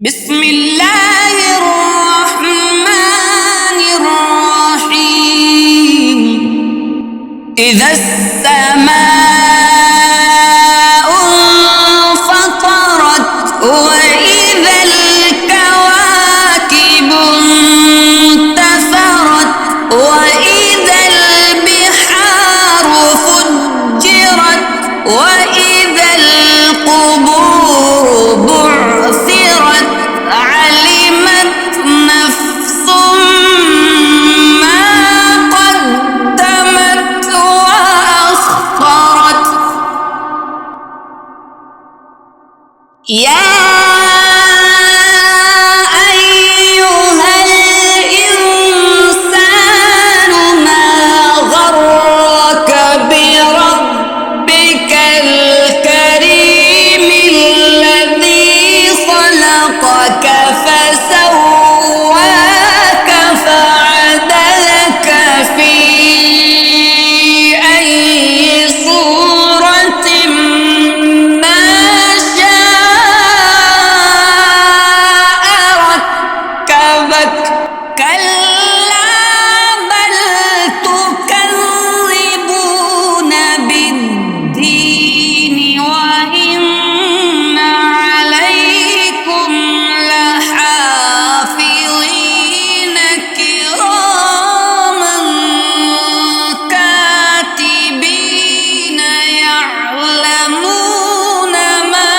بسم الله الرحمن الرحيم. إذا السماء انفطرت وإذا الكواكب انتثرت وإذا البحار فجرت وإذا القبور بعثرت علمت نفس ما قدمت وأخرت. يا أيها الإنسان ما غرك بربك الكريم الذي خلقك فسواك فعدلك في أي صورة ما شاء ركبك. كلا بل تكذبون بالدين وإن عليكم لحافظين كراما كاتبين يعلمون ما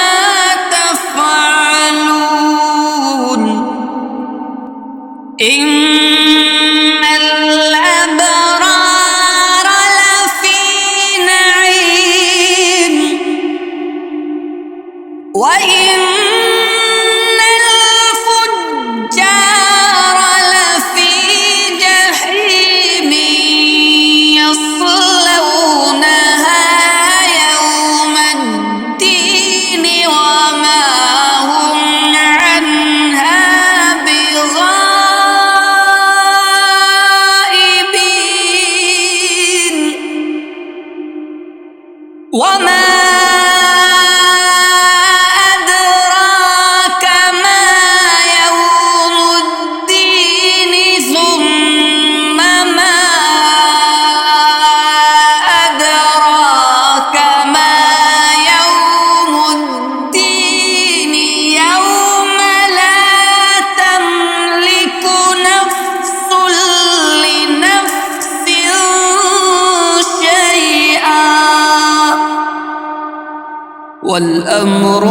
تفعلون. إن الأبرار لفي نعيم وإن الفجار لفي جحيم يصلونها يوم الدين وما هم عنها بغائبين. وما أدراك ما يوم الدين ثم ما أدراك ما يوم الدين يوم لا تملك نفس لنفس شيئا والأمر